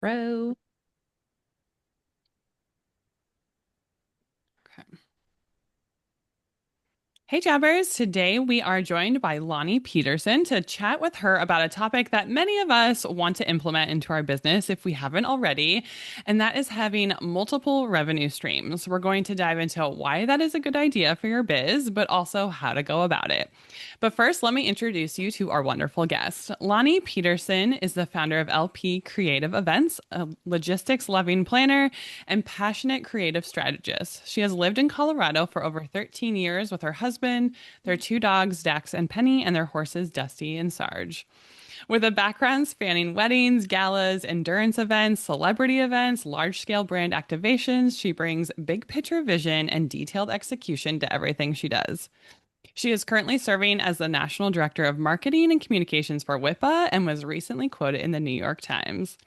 Bro. Okay. Hey Jabbers, today we are joined by Loni Peterson to chat with her about a topic that many of us want to implement into our business if we haven't already, and that is having multiple revenue streams. We're going to dive into why that is a good idea for your biz, but also how to go about it. But first, let me introduce you to our wonderful guest. Loni Peterson is the founder of LP Creative Events, a logistics loving planner and passionate creative strategist. She has lived in Colorado for over 13 years with her husband, their two dogs, Dax and Penny, and their horses, Dusty and Sarge. With a background spanning weddings, galas, endurance events, celebrity events, large scale brand activations, she brings big picture vision and detailed execution to everything she does. She is currently serving as the National Director of Marketing and Communications for WIPA and was recently quoted in the New York Times.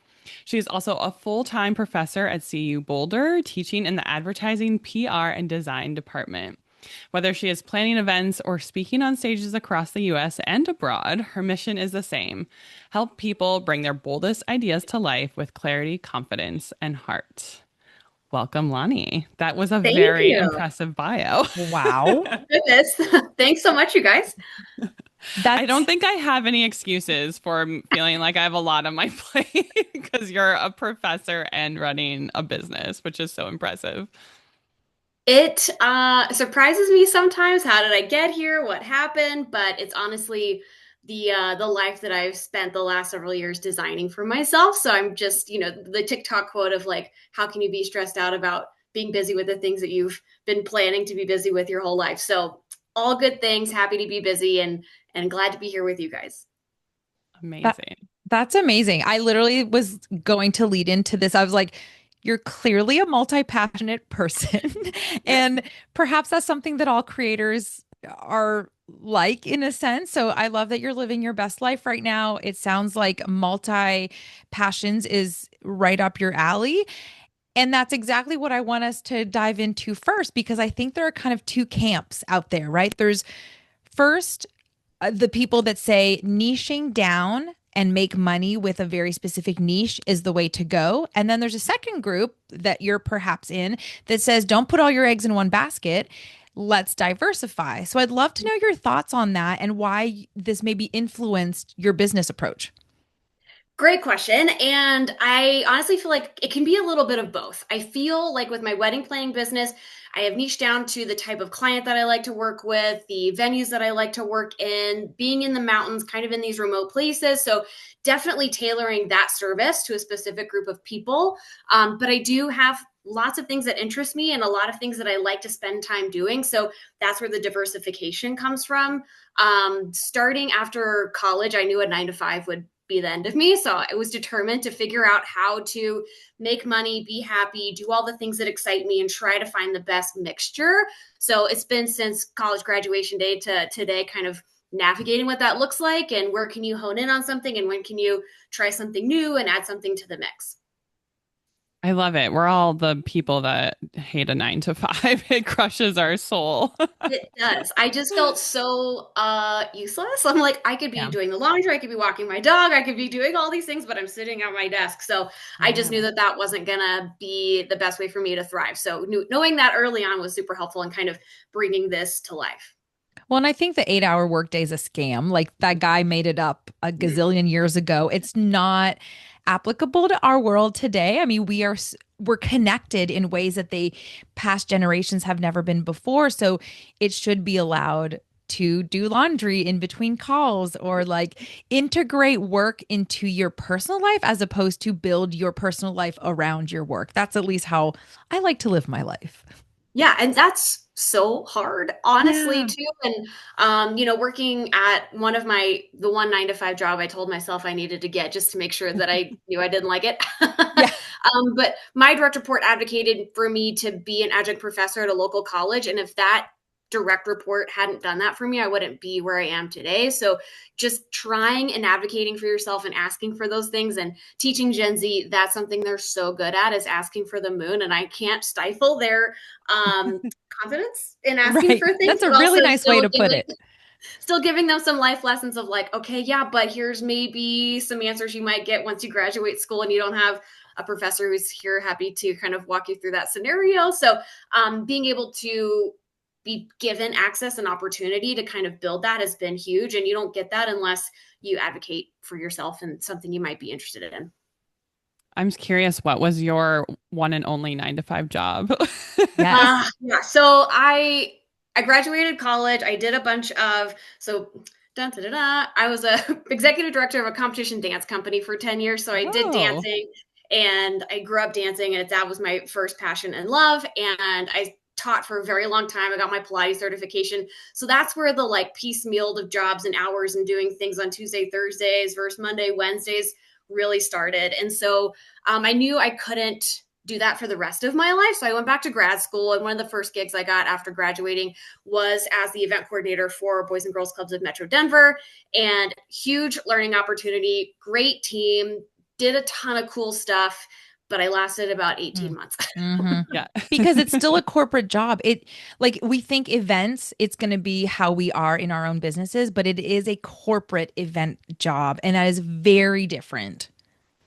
She is also a full time professor at CU Boulder, teaching in the advertising, PR, and design department. Whether she is planning events or speaking on stages across the US and abroad, her mission is the same: help people bring their boldest ideas to life with clarity, confidence, and heart. Welcome, Loni. That was a Thank very you. impressive bio. Wow. Goodness. Thanks so much, you guys. I don't That's think I have any excuses for feeling like I have a lot on my plate because you're a professor and running a business, which is so impressive. It surprises me sometimes. How did I get here? What happened? But it's honestly the life that I've spent the last several years designing for myself. So I'm just, the TikTok quote of like, how can you be stressed out about being busy with the things that you've been planning to be busy with your whole life? So all good things, happy to be busy and glad to be here with you guys. that Amazing. that's amazing. I literally was going to lead into this. I was like, you're clearly a multi-passionate person. Yes. And perhaps that's something that all creators are like in a sense. So I love that you're living your best life right now. It sounds like multi passions is right up your alley. And that's exactly what I want us to dive into first, because I think there are kind of two camps out there, right? There's first the people that say niching down and make money with a very specific niche is the way to go. And then there's a second group that you're perhaps in that says, don't put all your eggs in one basket. Let's diversify. So I'd love to know your thoughts on that and why this maybe influenced your business approach. Great question. And I honestly feel like it can be a little bit of both. I feel like with my wedding planning business, I have niched down to the type of client that I like to work with, the venues that I like to work in, being in the mountains, kind of in these remote places. So definitely tailoring that service to a specific group of people. But I do have lots of things that interest me and a lot of things that I like to spend time doing. So that's where the diversification comes from. Starting after college, I knew a 9 to 5 would be the end of me. So I was determined to figure out how to make money, be happy, do all the things that excite me, and try to find the best mixture. So it's been since college graduation day to today, kind of navigating what that looks like and where can you hone in on something and when can you try something new and add something to the mix. I love it. We're all the people that hate a 9 to 5. It crushes our soul. It does. I just felt so useless. I'm like, I could be Yeah. doing the laundry, I could be walking my dog, I could be doing all these things, but I'm sitting at my desk. So I just knew Yeah. that that wasn't gonna be the best way for me to thrive. So knowing that early on was super helpful and kind of bringing this to life. Well, and I think the 8 hour workday is a scam. Like that guy made it up a gazillion years ago. It's not applicable to our world today. I mean, we're connected in ways that they past generations have never been before. So it should be allowed to do laundry in between calls or like integrate work into your personal life as opposed to build your personal life around your work. That's at least how I like to live my life. Yeah, and that's so hard, honestly, Yeah. too. And working at the one 9 to 5 job I told myself I needed to get just to make sure that I knew I didn't like it. Yeah. But my direct report advocated for me to be an adjunct professor at a local college, and if that direct report hadn't done that for me, I wouldn't be where I am today. So just trying and advocating for yourself and asking for those things and teaching Gen Z, that's something they're so good at, is asking for the moon. And I can't stifle their um, confidence in asking Right. for things, That's a but really also nice way to put it. still giving them some life lessons of like, okay, yeah, but here's maybe some answers you might get once you graduate school and you don't have a professor who's here, happy to kind of walk you through that scenario. So being able to be given access and opportunity to kind of build that has been huge. And you don't get that unless you advocate for yourself and something you might be interested in. I'm just curious, what was your one and only 9 to 5 job? Yes. Yeah. So I graduated college. I did a bunch of I was a executive director of a competition dance company for 10 years. So I did dancing and I grew up dancing, and that was my first passion and love. And I taught for a very long time. I got my Pilates certification. So that's where the like piecemeal of jobs and hours and doing things on Tuesday, Thursdays versus Monday, Wednesdays really started. And so I knew I couldn't do that for the rest of my life. So I went back to grad school, and one of the first gigs I got after graduating was as the event coordinator for Boys and Girls Clubs of Metro Denver, and huge learning opportunity, great team, did a ton of cool stuff, but I lasted about 18 months. Yeah. Because it's still a corporate job. It like we think events, it's going to be how we are in our own businesses, but it is a corporate event job, and that is very different.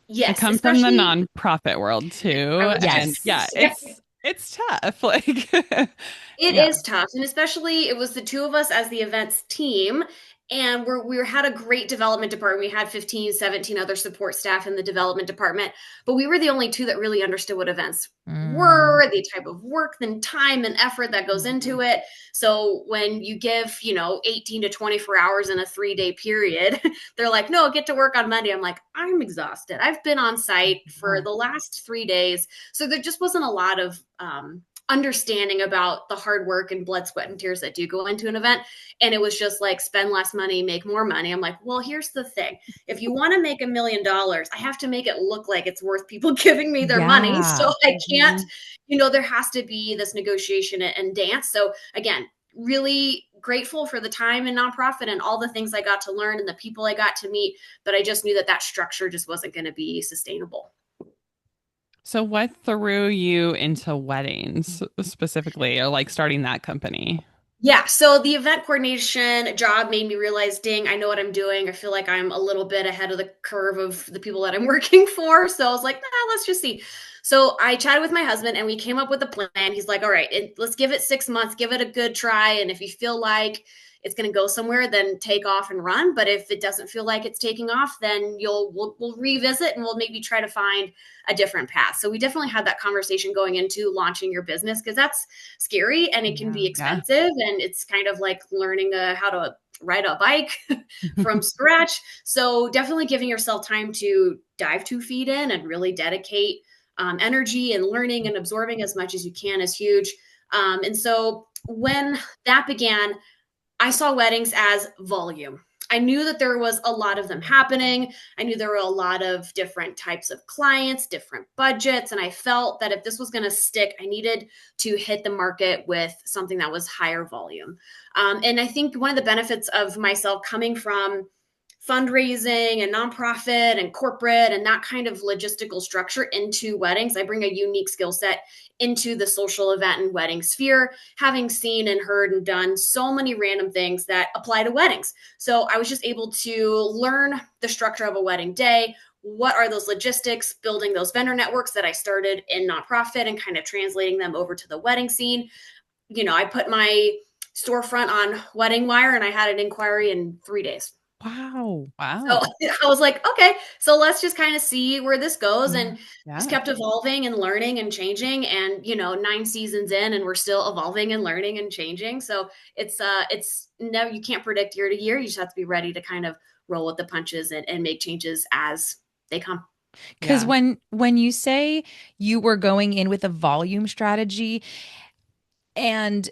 Yes, I come from the nonprofit world too. Yes. And it's tough. Like it is tough. And especially it was the two of us as the events team. And we had a great development department. We had 15, 17 other support staff in the development department, but we were the only two that really understood what events were, the type of work and time and effort that goes into it. So when you give, 18 to 24 hours in a 3-day period, they're like, no, get to work on Monday. I'm like, I'm exhausted. I've been on site for the last 3 days. So there just wasn't a lot of, understanding about the hard work and blood, sweat, and tears that do go into an event. And it was just like, spend less money, make more money. I'm like, well, here's the thing. If you want to make $1 million, I have to make it look like it's worth people giving me their money. So I can't, there has to be this negotiation and dance. So again, really grateful for the time in nonprofit and all the things I got to learn and the people I got to meet. But I just knew that structure just wasn't going to be sustainable. So what threw you into weddings specifically, or like starting that company? Yeah. So the event coordination job made me realize, dang, I know what I'm doing. I feel like I'm a little bit ahead of the curve of the people that I'm working for. So I was like, let's just see. So I chatted with my husband and we came up with a plan. He's like, all right, let's give it 6 months, give it a good try. And if you feel like it's going to go somewhere, then take off and run. But if it doesn't feel like it's taking off, then we'll revisit and we'll maybe try to find a different path. So we definitely had that conversation going into launching your business, because that's scary and it can be expensive. And it's kind of like learning how to ride a bike from scratch. So definitely giving yourself time to dive 2 feet in and really dedicate energy, and learning and absorbing as much as you can is huge. And so when that began, I saw weddings as volume. I knew that there was a lot of them happening. I knew there were a lot of different types of clients, different budgets. And I felt that if this was going to stick, I needed to hit the market with something that was higher volume. And I think one of the benefits of myself coming from fundraising and nonprofit and corporate and that kind of logistical structure into weddings, I bring a unique skill set into the social event and wedding sphere, having seen and heard and done so many random things that apply to weddings. So I was just able to learn the structure of a wedding day. What are those logistics, building those vendor networks that I started in nonprofit and kind of translating them over to the wedding scene. I put my storefront on Wedding Wire and I had an inquiry in 3 days. Wow. So I was like, okay, so let's just kind of see where this goes, and just kept evolving and learning and changing. And, 9 seasons in and we're still evolving and learning and changing. So it's never, you can't predict year to year. You just have to be ready to kind of roll with the punches and make changes as they come. Because when you say you were going in with a volume strategy, and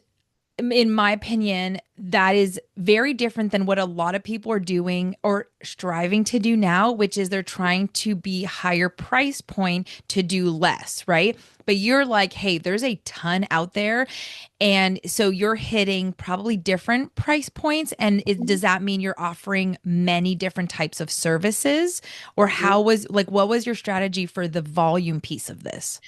in my opinion, that is very different than what a lot of people are doing or striving to do now, which is they're trying to be higher price point to do less, right? But you're like, hey, there's a ton out there. And so you're hitting probably different price points. And does that mean you're offering many different types of services? Or what was your strategy for the volume piece of this?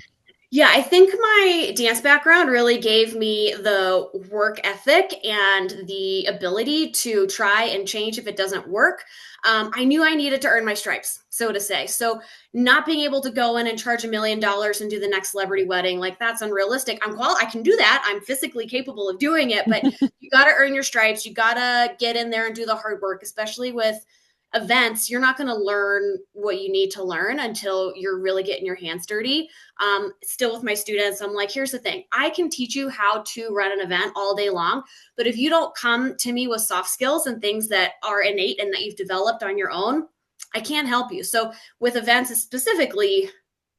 Yeah, I think my dance background really gave me the work ethic and the ability to try and change if it doesn't work. I knew I needed to earn my stripes, so to say. So, not being able to go in and charge $1 million and do the next celebrity wedding, like that's unrealistic. I can do that. I'm physically capable of doing it, but you got to earn your stripes. You got to get in there and do the hard work, especially with events. You're not going to learn what you need to learn until you're really getting your hands dirty. Still with my students, I'm like, here's the thing. I can teach you how to run an event all day long, but if you don't come to me with soft skills and things that are innate and that you've developed on your own, I can't help you. So with events specifically,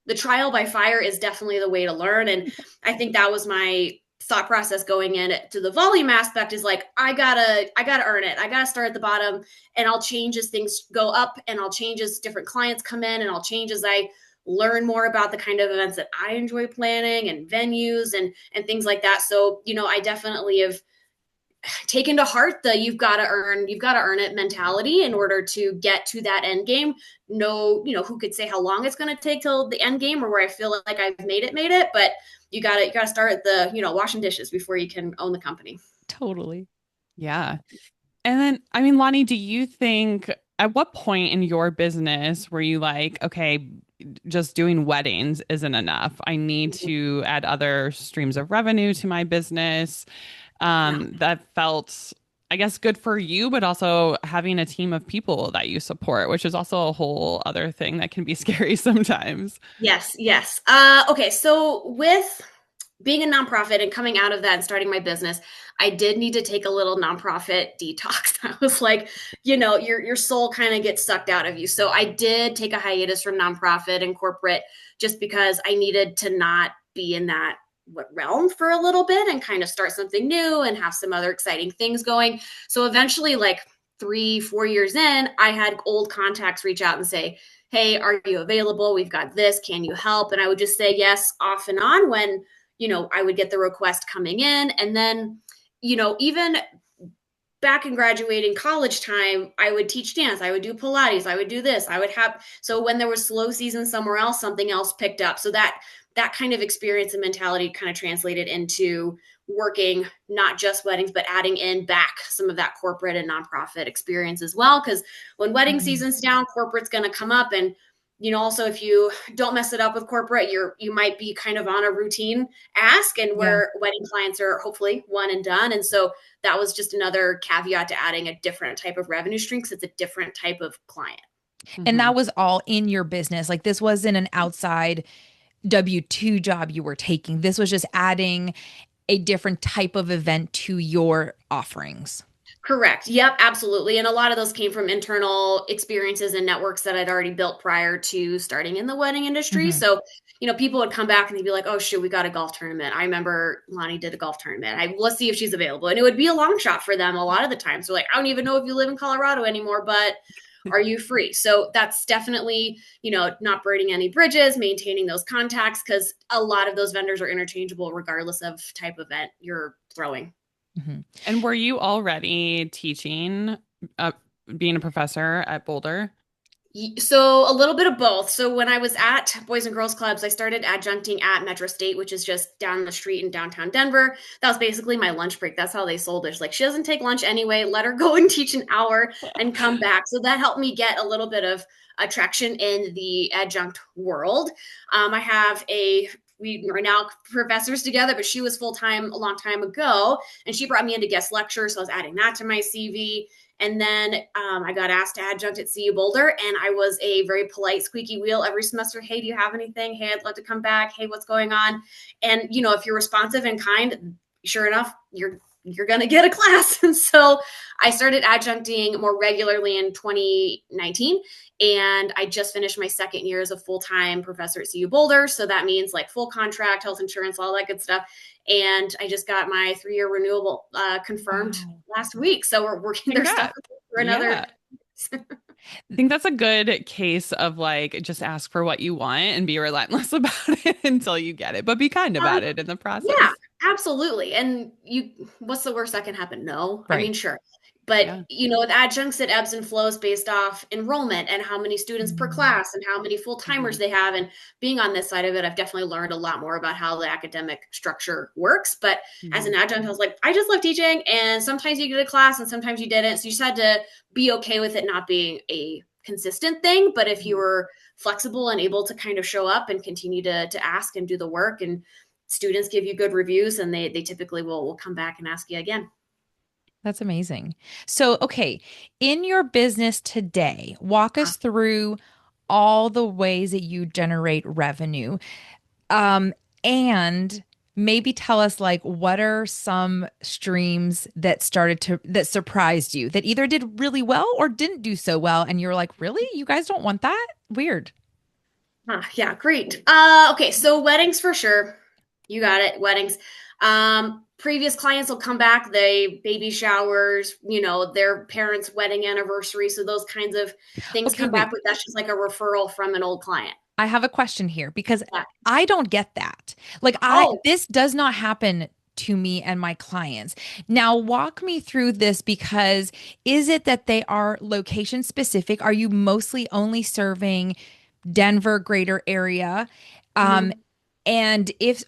the trial by fire is definitely the way to learn. And I think that was my thought process going in to the volume aspect is like, I gotta earn it. I gotta start at the bottom, and I'll change as things go up, and I'll change as different clients come in, and I'll change as I learn more about the kind of events that I enjoy planning and venues and things like that. So, I definitely have taken to heart the you've got to earn it mentality in order to get to that end game. No, who could say how long it's going to take till the end game or where I feel like I've made it, but you got to start at the, washing dishes before you can own the company. Totally. Yeah. And then, I mean, Loni, do you think at what point in your business were you like, okay, just doing weddings isn't enough. I need to add other streams of revenue to my business? That felt, I guess, good for you, but also having a team of people that you support, which is also a whole other thing that can be scary sometimes. Yes. Okay. So with being a nonprofit and coming out of that and starting my business, I did need to take a little nonprofit detox. I was like, your soul kind of gets sucked out of you. So I did take a hiatus from nonprofit and corporate just because I needed to not be in that realm for a little bit and kind of start something new and have some other exciting things going. So eventually, like 3-4 years in, I had old contacts reach out and say, hey, are you available? We've got this. Can you help? And I would just say yes off and on when, I would get the request coming in. And then, even back in graduating college time, I would teach dance. I would do Pilates. I would do this. So when there was slow season somewhere else, something else picked up. So that kind of experience and mentality kind of translated into working not just weddings, but adding in back some of that corporate and nonprofit experience as well. Because when wedding season's down, corporate's going to come up. And, also if you don't mess it up with corporate, you might be kind of on a routine ask, and where wedding clients are hopefully one and done. And so that was just another caveat to adding a different type of revenue stream because it's a different type of client. And that was all in your business. Like this wasn't an outside W-2 job you were taking. This was just adding a different type of event to your offerings. Correct. Yep, absolutely. And a lot of those came from internal experiences and networks that I'd already built prior to starting in the wedding industry. So, people would come back and they'd be like, oh, shoot, we got a golf tournament. I remember Loni did a golf tournament. Let's see if she's available. And it would be a long shot for them a lot of the time. So like, I don't even know if you live in Colorado anymore, but are you free? So that's definitely, not burning any bridges, maintaining those contacts, because a lot of those vendors are interchangeable regardless of type of event you're throwing. And were you already teaching, being a professor at Boulder? So a little bit of both. So when I was at Boys and Girls Clubs, I started adjuncting at Metro State, which is just down the street in downtown Denver. That was basically my lunch break. That's how they sold it. It's like, she doesn't take lunch anyway. Let her go and teach an hour and come back. So that helped me get a little bit of attraction in the adjunct world. I have we are now professors together, but she was full-time a long time ago, and she brought me into guest lectures. So I was adding that to my CV. And then I got asked to adjunct at CU Boulder, and I was a very polite squeaky wheel every semester. Hey, do you have anything? Hey, I'd love to come back. Hey, what's going on? And, if you're responsive and kind, sure enough, you're going to get a class. And so I started adjuncting more regularly in 2019. And I just finished my second year as a full-time professor at CU Boulder. So that means like full contract, health insurance, all that good stuff. And I just got my 3-year renewable confirmed last week. So we're working their stuff for another. Yeah. I think that's a good case of like, just ask for what you want and be relentless about it until you get it, but be kind about it in the process. Yeah, absolutely. And what's the worst that can happen? No. Right. I mean, sure. But, Yeah. with adjuncts, it ebbs and flows based off enrollment and how many students per class and how many full-timers they have. And being on this side of it, I've definitely learned a lot more about how the academic structure works. But as an adjunct, I was like, I just love teaching. And sometimes you did a class and sometimes you didn't. So you just had to be okay with it not being a consistent thing. But if you were flexible and able to kind of show up and continue to ask and do the work, and students give you good reviews, and they typically will come back and ask you again. That's amazing. So, okay, in your business today, walk us through all the ways that you generate revenue. And maybe tell us, like, what are some streams that surprised you, that either did really well or didn't do so well, and you're like, really? You guys don't want that? Weird. Yeah, great. Okay, so weddings for sure. You got it, weddings. Previous clients will come back, they baby showers, their parents' wedding anniversary. So those kinds of things Okay, come wait. back, but that's just like a referral from an old client. I have a question here because Yeah. I don't get that. Like, Oh. this does not happen to me and my clients. Now, walk me through this, because is it that they are location specific? Are you mostly only serving Denver greater area? And is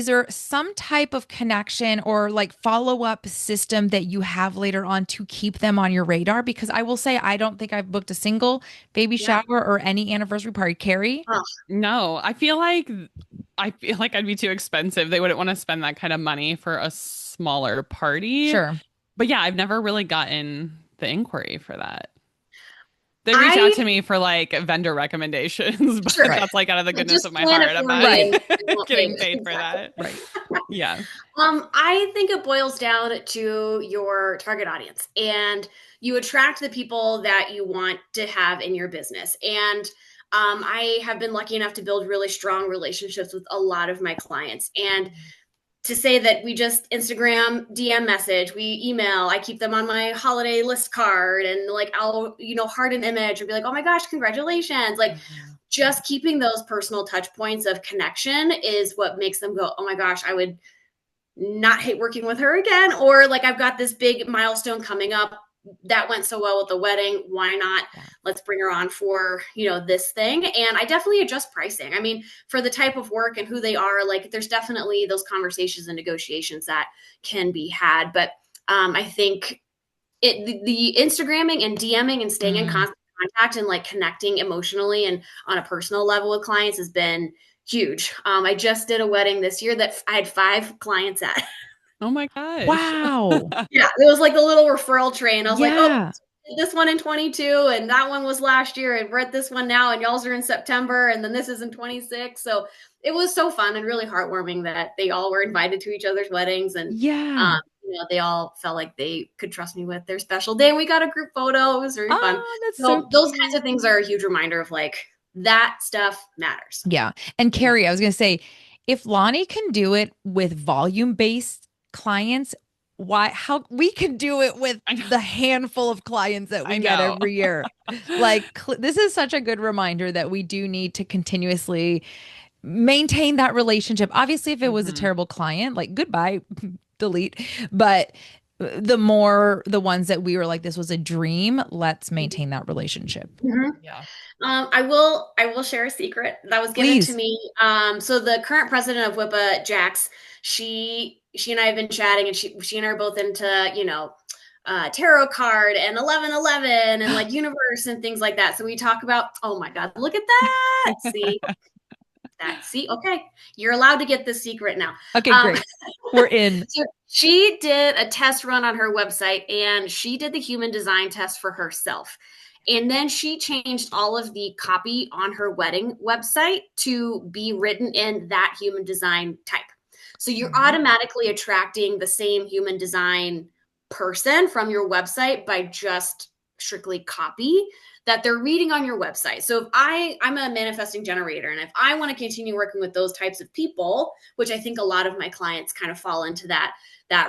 there some type of connection or like follow-up system that you have later on to keep them on your radar? Because I will say, I don't think I've booked a single baby shower or any anniversary party. Kari? Oh. No, I feel like I'd be too expensive. They wouldn't want to spend that kind of money for a smaller party. Sure. But yeah, I've never really gotten the inquiry for that. They reach out to me for like vendor recommendations, but that's like out of the goodness of my heart. I'm not getting paid for that. Right. Yeah. I think it boils down to your target audience, and you attract the people that you want to have in your business. And I have been lucky enough to build really strong relationships with a lot of my clients. And to say that we just Instagram DM message, we email, I keep them on my holiday list card, and like I'll, heart an image and be like, oh my gosh, congratulations. Like just keeping those personal touch points of connection is what makes them go, oh my gosh, I would not hate working with her again. Or like, I've got this big milestone coming up that went so well with the wedding. Why not? Let's bring her on for, this thing. And I definitely adjust pricing. I mean, for the type of work and who they are, like there's definitely those conversations and negotiations that can be had. But I think the Instagramming and DMing and staying in constant contact and like connecting emotionally and on a personal level with clients has been huge. I just did a wedding this year that I had 5 clients at. Oh my gosh. Wow. Yeah, it was like a little referral train. I was like, oh, this one in 22 and that one was last year, and we're at this one now, and y'all's are in September, and then this is in 26. So it was so fun and really heartwarming that they all were invited to each other's weddings, and they all felt like they could trust me with their special day. And we got a group photo. It was very fun. So those kinds of things are a huge reminder of like that stuff matters. Yeah. And Kari, I was going to say, if Loni can do it with volume-based clients, how we can do it with the handful of clients that we get every year. Like, this is such a good reminder that we do need to continuously maintain that relationship. Obviously, if it was a terrible client, like goodbye, delete. But the ones that we were like, this was a dream, let's maintain that relationship. Yeah. I will share a secret that was given to me. So the current president of WIPA, Jax, she and I have been chatting, and she and I are both into, tarot card and 1111 and like universe and things like that. So we talk about, oh my God, look at that. See, okay. You're allowed to get this secret now. Okay, great. We're in. So she did a test run on her website, and she did the human design test for herself. And then she changed all of the copy on her wedding website to be written in that human design type. So you're automatically attracting the same human design person from your website by just strictly copy that they're reading on your website. So if I'm a manifesting generator, and if I want to continue working with those types of people, which I think a lot of my clients kind of fall into that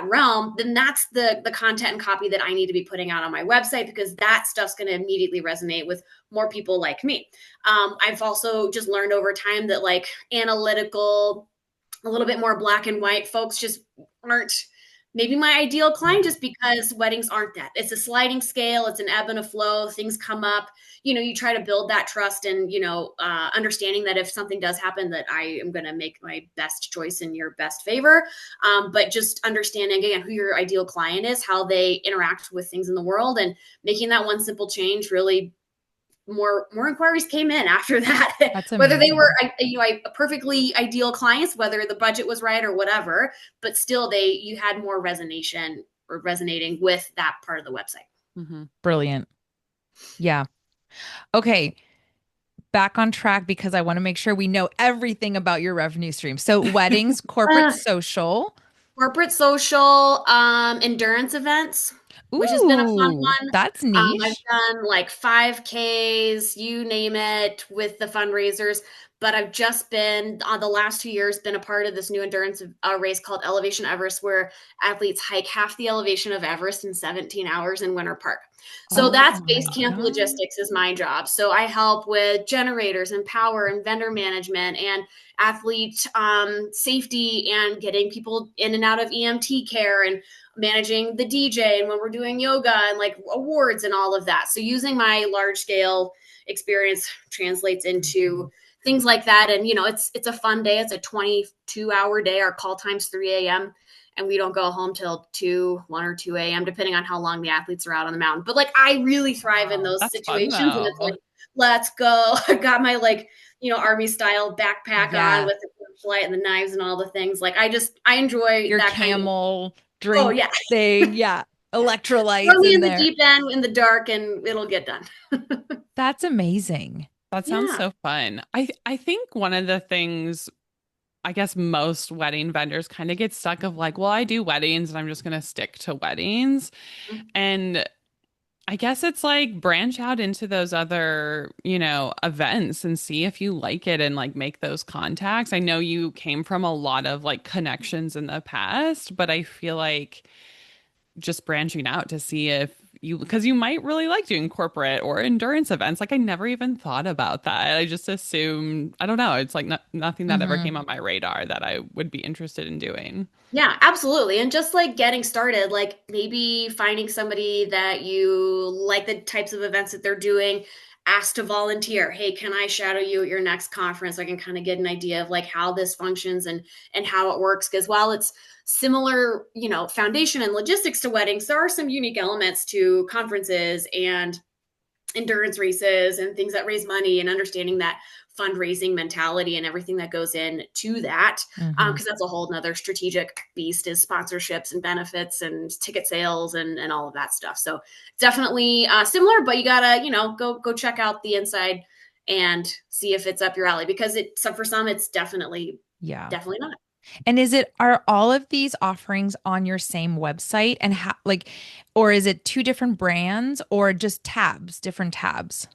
realm, then that's the content and copy that I need to be putting out on my website, because that stuff's going to immediately resonate with more people like me. I've also just learned over time that like analytical, a little bit more black and white folks just aren't maybe my ideal client, just because weddings aren't that. It's a sliding scale. It's an ebb and a flow. Things come up. You try to build that trust and, understanding that if something does happen, that I am going to make my best choice in your best favor. But just understanding, again, who your ideal client is, how they interact with things in the world, and making that one simple change really more inquiries came in after that. That's Whether they amazing. were perfectly ideal clients, whether the budget was right or whatever, but still you had more resonating with that part of the website. Mm-hmm. Brilliant. Yeah. Okay. Back on track because I want to make sure we know everything about your revenue stream. So weddings, corporate social. Corporate social, endurance events, which has been a fun Ooh, one. that's I've niche. done like 5Ks, you name it, with the fundraisers. But I've just been, on the last 2 years, been a part of this new endurance race called Elevation Everest, where athletes hike half the elevation of Everest in 17 hours in Winter Park. So Oh that's my base camp God. logistics is my job. So I help with generators and power and vendor management and athlete safety and getting people in and out of EMT care and managing the DJ and when we're doing yoga and like awards and all of that. So using my large scale experience translates into things like that. And it's a fun day. It's a 22-hour day. Our call time's 3 a.m. and we don't go home till 1 or 2 a.m. depending on how long the athletes are out on the mountain. But like I really thrive in those That's fun situations, and it's though. like, let's go. I got my army style backpack on Yeah. with the flashlight and the knives and all the things. Like I enjoy Your that kind of. camel Oh drink yeah. thing. Yeah. Throw Electrolytes me in in the there. deep end in the dark and it'll get done. That's amazing. That sounds Yeah. so fun. I think one of the things I guess most wedding vendors kind of get stuck of like, well, I do weddings and I'm just going to stick to weddings. And I guess it's like branch out into those other, events and see if you like it and like make those contacts. I know you came from a lot of like connections in the past, but I feel like just branching out to see if because you might really like doing corporate or endurance events. Like I never even thought about that. I just assumed, I don't know, it's like nothing that ever Hmm. came on my radar that I would be interested in doing. Yeah, absolutely. And just like getting started, like maybe finding somebody that you like the types of events that they're doing, ask to volunteer. Hey, can I shadow you at your next conference? So I can kind of get an idea of like how this functions and how it works. Because while it's similar, foundation and logistics to weddings, there are some unique elements to conferences and endurance races and things that raise money, and understanding that fundraising mentality and everything that goes into that, Hmm. because that's a whole nother strategic beast, is sponsorships and benefits and ticket sales and all of that stuff. So definitely similar, but you gotta go check out the inside and see if it's up your alley, because for some it's Yeah. definitely not. And are all of these offerings on your same website and how or is it two different brands or just different tabs?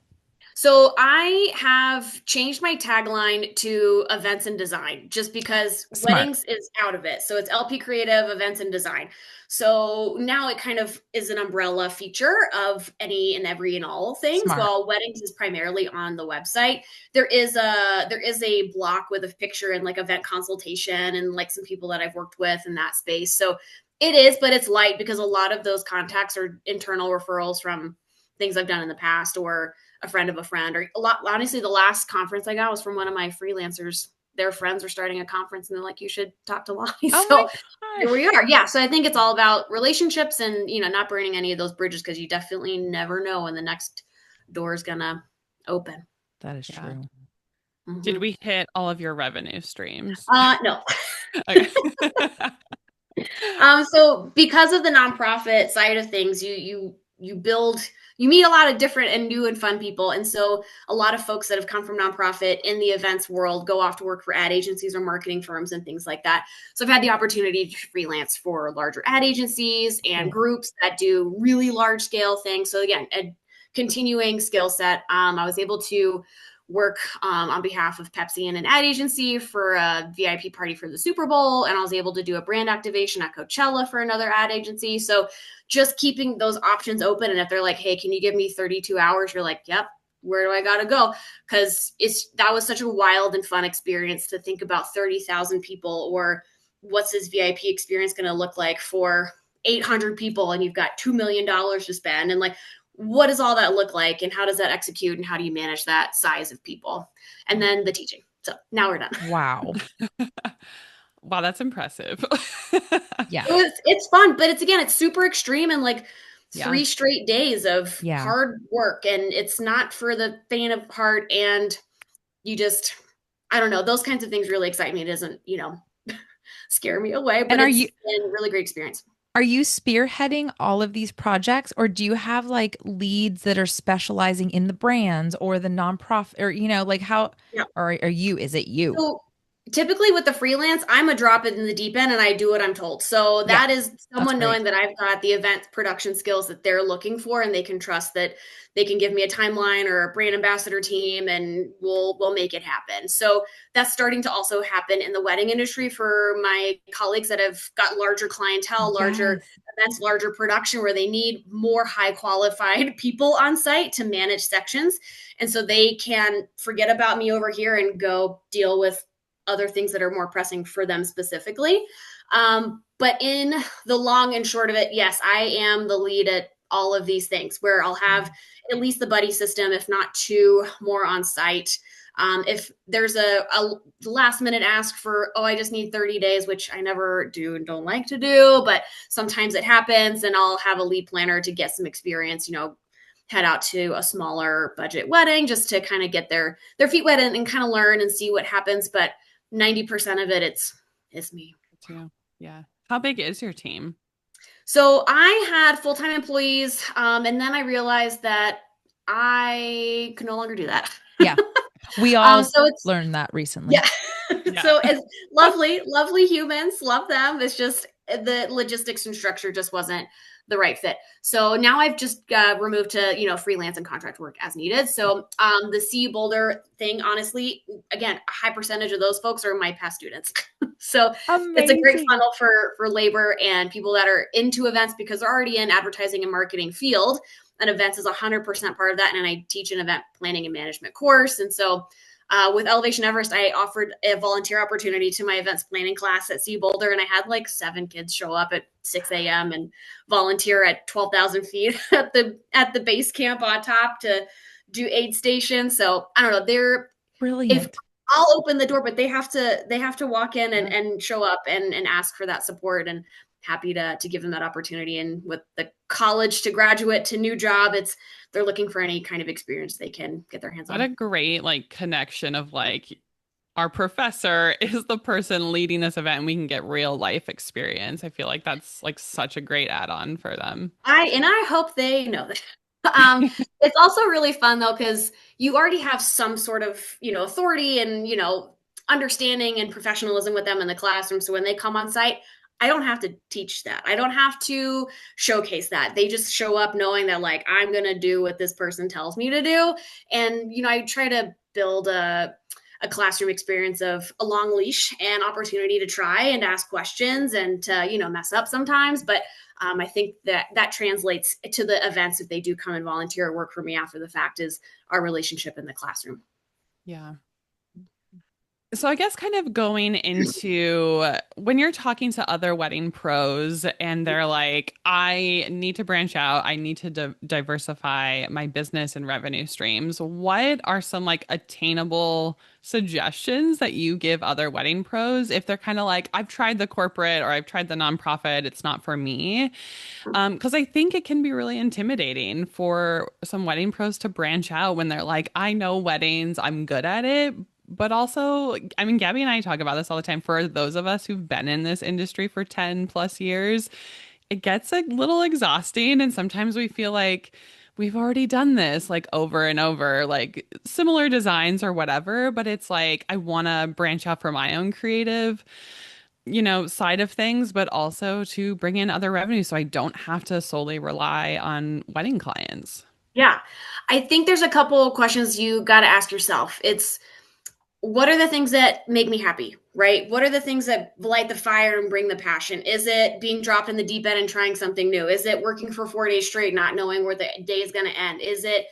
So I have changed my tagline to events and design, just because Smart. weddings is out of it. So it's LP Creative, events and design. So now it kind of is an umbrella feature of any and every and all things, Smart. while weddings is primarily on the website. There is a block with a picture and like event consultation and like some people that I've worked with in that space. So it is, but it's light because a lot of those contacts are internal referrals from things I've done in the past, or a friend of a friend, or a lot. Honestly, the last conference I got was from one of my freelancers. Their friends were starting a conference and they're like, you should talk to Loni. Oh my So here we gosh. are. Yeah. So I think it's all about relationships and, not burning any of those bridges, because you definitely never know when the next door is going to open. That is Yeah. true. Did Mhm. we hit all of your revenue streams? No. Okay. So because of the nonprofit side of things, you meet a lot of different and new and fun people. And so a lot of folks that have come from nonprofit in the events world go off to work for ad agencies or marketing firms and things like that. So I've had the opportunity to freelance for larger ad agencies and Cool. groups that do really large scale things. So again, a continuing skill set. I was able to work on behalf of Pepsi and an ad agency for a VIP party for the Super Bowl. And I was able to do a brand activation at Coachella for another ad agency. So just keeping those options open. And if they're like, hey, can you give me 32 hours? You're like, yep. Where do I got to go? Because that was such a wild and fun experience to think about 30,000 people, or what's this VIP experience going to look like for 800 people and you've got $2 million to spend? And like, what does all that look like? And how does that execute? And how do you manage that size of people? And then the teaching. So now we're done. Wow. Wow, that's impressive. Yeah. It's fun, but it's super extreme and like 3 straight days of hard work. And it's not for the faint of heart. And you just, I don't know, those kinds of things really excite me. It doesn't, scare me away, but it's been a really great experience. Are you spearheading all of these projects, or do you have like leads that are specializing in the brands or the nonprofit, or like how or are you? Is it you? So typically with the freelance, I'm a drop in the deep end and I do what I'm told. So that is someone knowing that I've got the event production skills that they're looking for, and they can trust that they can give me a timeline or a brand ambassador team and we'll make it happen. So that's starting to also happen in the wedding industry for my colleagues that have got larger clientele, larger events, larger production, where they need more high qualified people on site to manage sections. And so they can forget about me over here and go deal with other things that are more pressing for them specifically. But in the long and short of it, yes, I am the lead at all of these things, where I'll have at least the buddy system, if not 2 more on site. If there's a last minute ask for, I just need 30 days, which I never do and don't like to do, but sometimes it happens, and I'll have a lead planner to get some experience, head out to a smaller budget wedding just to kind of get their feet wet and kind of learn and see what happens. But 90% of it, it's me. Yeah. How big is your team? So I had full-time employees, and then I realized that I could no longer do that. Yeah. We all learned that recently. Yeah. So it's lovely humans, love them. It's just the logistics and structure just wasn't the right fit. So now I've just removed to, freelance and contract work as needed. So the CU Boulder thing, honestly, again, a high percentage of those folks are my past students. So It's a great funnel for labor and people that are into events because they're already in advertising and marketing field. And events is 100% part of that. And I teach an event planning and management course. And so with Elevation Everest, I offered a volunteer opportunity to my events planning class at CU Boulder. And I had like 7 kids show up at 6 a.m. and volunteer at 12,000 feet at the base camp on top to do aid stations. So I don't know, they're brilliant. I'll open the door, but they have to walk in and show up and ask for that support, and happy to give them that opportunity. And with the college to graduate to new job, they're looking for any kind of experience they can get their hands on. What a great connection of our professor is the person leading this event and we can get real life experience. I feel like that's such a great add-on for them. I hope they know that. It's also really fun though, because you already have some sort of, authority and, understanding and professionalism with them in the classroom. So when they come on site, I don't have to teach that. I don't have to showcase that. They just show up knowing that I'm going to do what this person tells me to do. And, I try to build a classroom experience of a long leash and opportunity to try and ask questions and to, mess up sometimes. But I think that translates to the events if they do come and volunteer or work for me after the fact, is our relationship in the classroom. Yeah. So I guess kind of going into when you're talking to other wedding pros and they're like, I need to branch out, I need to diversify my business and revenue streams. What are some attainable suggestions that you give other wedding pros if they're kind of like, I've tried the corporate or I've tried the nonprofit, it's not for me? Because I think it can be really intimidating for some wedding pros to branch out when they're like, I know weddings, I'm good at it. But also, Gabby and I talk about this all the time. For those of us who've been in this industry for 10 plus years, it gets a little exhausting. And sometimes we feel like we've already done this over and over, similar designs or whatever. But it's I want to branch out for my own creative, side of things, but also to bring in other revenue so I don't have to solely rely on wedding clients. Yeah, I think there's a couple of questions you got to ask yourself. What are the things that make me happy, right? What are the things that light the fire and bring the passion? Is it being dropped in the deep end and trying something new? Is it working for 4 days straight, not knowing where the day is going to end? Is it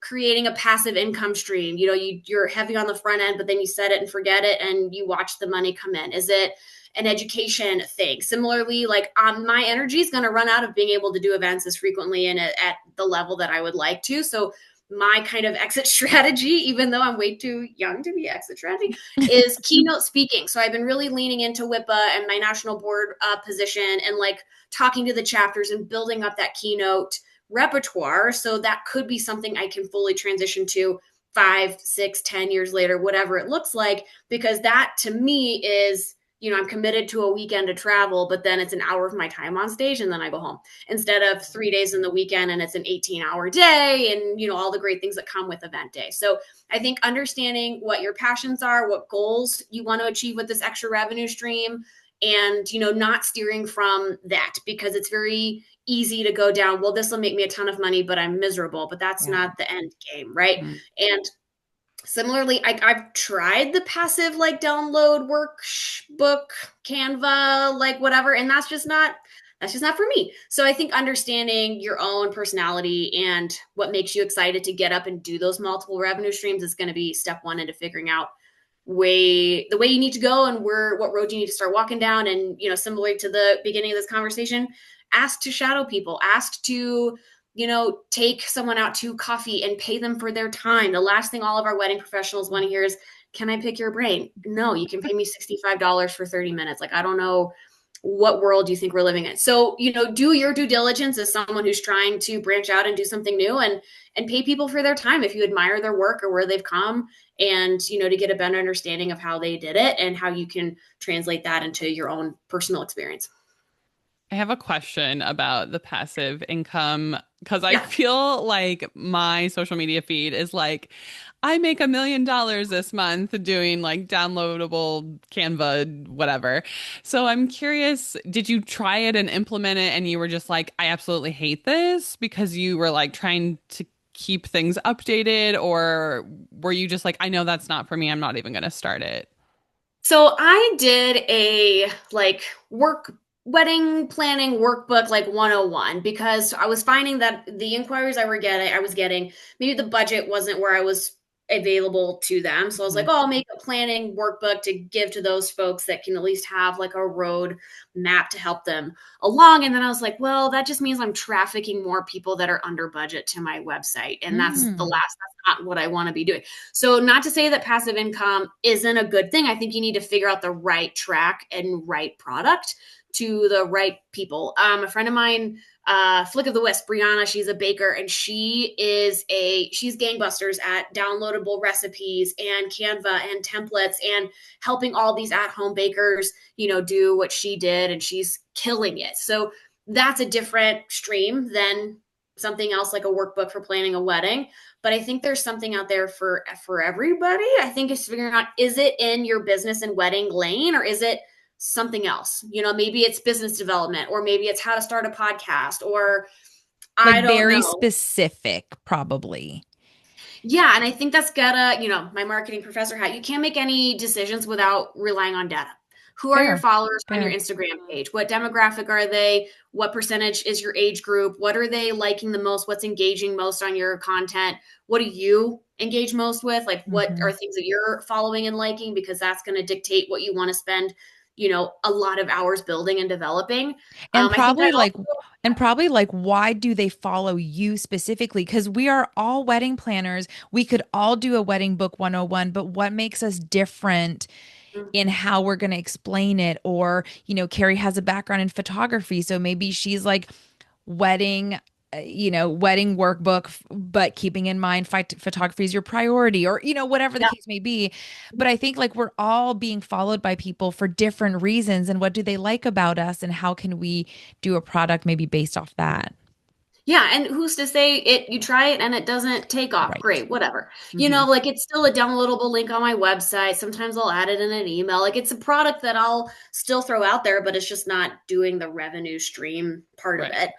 creating a passive income stream? You're heavy on the front end, but then you set it and forget it and you watch the money come in. Is it an education thing? Similarly, like my energy is going to run out of being able to do events as frequently and at the level that I would like to. So my kind of exit strategy, even though I'm way too young to be exit strategy, is keynote speaking. So I've been really leaning into WIPA and my national board position and like talking to the chapters and building up that keynote repertoire. So that could be something I can fully transition to 5, 6, 10 years later, whatever it looks like, because that to me is, I'm committed to a weekend to travel, but then it's an hour of my time on stage and then I go home instead of 3 days in the weekend and it's an 18-hour day and, all the great things that come with event day. So I think understanding what your passions are, what goals you want to achieve with this extra revenue stream, and, not steering from that, because it's very easy to go down, well, this will make me a ton of money, but I'm miserable, but that's not the end game. Right. Mm-hmm. And similarly, I've tried the passive, like download workbook, Canva, like whatever. And that's just not for me. So I think understanding your own personality and what makes you excited to get up and do those multiple revenue streams is going to be step one into figuring out the way you need to go and what road you need to start walking down. And, similarly to the beginning of this conversation, ask to shadow people, ask to, take someone out to coffee and pay them for their time. The last thing all of our wedding professionals want to hear is, can I pick your brain? No, you can pay me $65 for 30 minutes. Like, I don't know what world you think we're living in. So, do your due diligence as someone who's trying to branch out and do something new and pay people for their time if you admire their work or where they've come, and, to get a better understanding of how they did it and how you can translate that into your own personal experience. I have a question about the passive income, because I feel like my social media feed is like, I make $1 million this month doing like downloadable Canva, whatever. So I'm curious, did you try it and implement it and you were just like, I absolutely hate this, because you were like trying to keep things updated, or were you just like, I know that's not for me, I'm not even going to start it? So I did a wedding planning workbook, like 101, because I was finding that the inquiries I was getting, maybe the budget wasn't where I was available to them. So I was like, I'll make a planning workbook to give to those folks that can at least have like a road map to help them along. And then I was like, well, that just means I'm trafficking more people that are under budget to my website. And that's not what I want to be doing. So not to say that passive income isn't a good thing. I think you need to figure out the right track and right product to the right people. A friend of mine, Flick of the Wisp, Brianna, she's a baker, and she's gangbusters at downloadable recipes and Canva and templates and helping all these at-home bakers, do what she did, and she's killing it. So that's a different stream than something else like a workbook for planning a wedding. But I think there's something out there for everybody. I think it's figuring out, is it in your business and wedding lane, or is it something else? Maybe it's business development, or maybe it's how to start a podcast, or like I don't very know. Specific, probably. Yeah. And I think that's gotta, my marketing professor hat, you can't make any decisions without relying on data. Who are your followers on your Instagram page? What demographic are they? What percentage is your age group? What are they liking the most? What's engaging most on your content? What do you engage most with? Like, what are things that you're following and liking? Because that's going to dictate what you want to spend, a lot of hours building and developing. And probably why do they follow you specifically? Because we are all wedding planners. We could all do a wedding book 101, but what makes us different in how we're going to explain it? Or, Kari has a background in photography, so maybe she's like wedding workbook, but keeping in mind photography is your priority, or, whatever the case may be. But I think like we're all being followed by people for different reasons. And what do they like about us? And how can we do a product maybe based off that? Yeah. And who's to say you try it and it doesn't take off? Right. Great, whatever. Like it's still a downloadable link on my website. Sometimes I'll add it in an email. Like it's a product that I'll still throw out there, but it's just not doing the revenue stream part of it.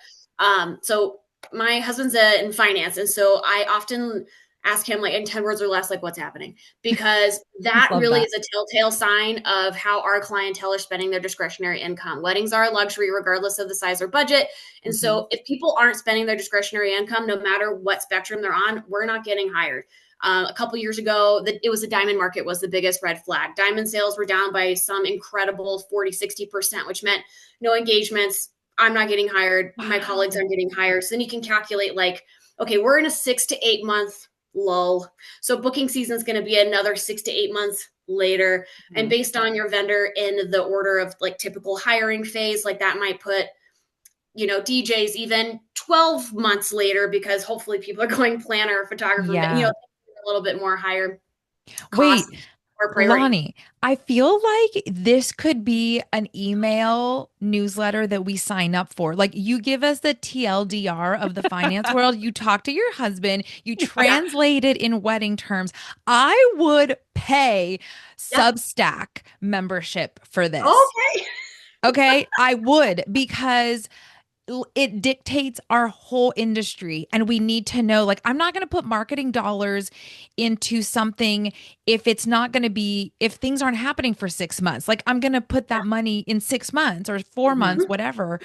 So my husband's in finance. And so I often ask him like in 10 words or less, like what's happening, because that Love really that. is a telltale sign of how our clientele are spending their discretionary income. Weddings are a luxury regardless of the size or budget. And Mhm. so if people aren't spending their discretionary income, no matter what spectrum they're on, we're not getting hired. A couple years ago, it was the diamond market was the biggest red flag. Diamond sales were down by some incredible 40-60%, which meant no engagements. I'm not getting hired. My colleagues Wow. aren't getting hired. So then you can calculate like, okay, we're in a 6 to 8 month lull. So booking season is going to be another 6 to 8 months later. And Mhm. based on your vendor in the order of like typical hiring phase, like that might put, DJs even 12 months later, because hopefully people are going planner, photographer, Yeah. a little bit more higher cost Wait, or priority. Lonnie, I feel like this could be an email newsletter that we sign up for. Like you give us the TLDR of the finance world, you talk to your husband, you Yeah. translate it in wedding terms. I would pay Yep. Substack membership for this. Okay. Okay, I would because it dictates our whole industry and we need to know, like, I'm not going to put marketing dollars into something if things aren't happening for 6 months. Like I'm going to put that money in 6 months or 4 months, Mhm. whatever.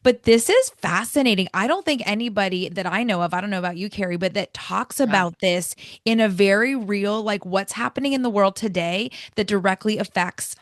But this is fascinating. I don't think anybody that I know of, I don't know about you, Carrie, but that talks Yeah. about this in a very real, like what's happening in the world today that directly affects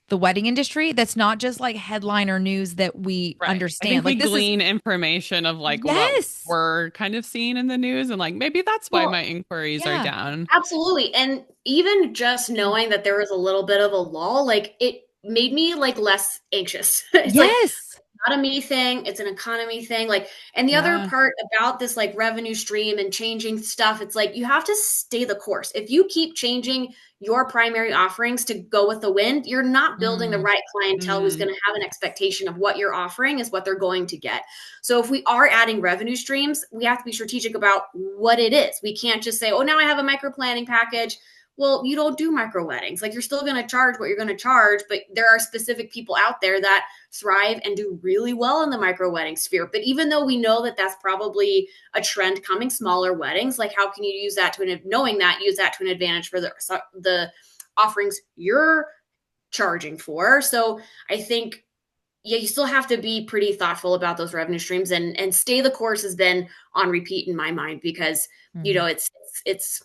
the wedding industry. That's not just like headliner news that we Right. I understand. think we Like this is, glean information of like what yes. we're kind of seeing in the news, and like maybe that's why Well, my inquiries are Yeah. down. absolutely. And even just knowing that there was a little bit of a lull, like it made me like less anxious. It's like Yes. not a me thing, it's an economy thing. Like, and the other Yeah. part about this like revenue stream and changing stuff, it's like you have to stay the course. If you keep changing your primary offerings to go with the wind, you're not building the Mm, right clientele who's Mm. going to have an expectation of what you're offering is what they're going to get. So if we are adding revenue streams, we have to be strategic about what it is. We can't just say, oh, now I have a micro planning package. Well, you don't do micro weddings. Like you're still going to charge what you're going to charge, but there are specific people out there that thrive and do really well in the micro wedding sphere. But even though we know that that's probably a trend coming, smaller weddings, like how can you use that knowing that, use that to an advantage for the offerings you're charging for. So I think, yeah, you still have to be pretty thoughtful about those revenue streams, and stay the course has been on repeat in my mind, because mm. it's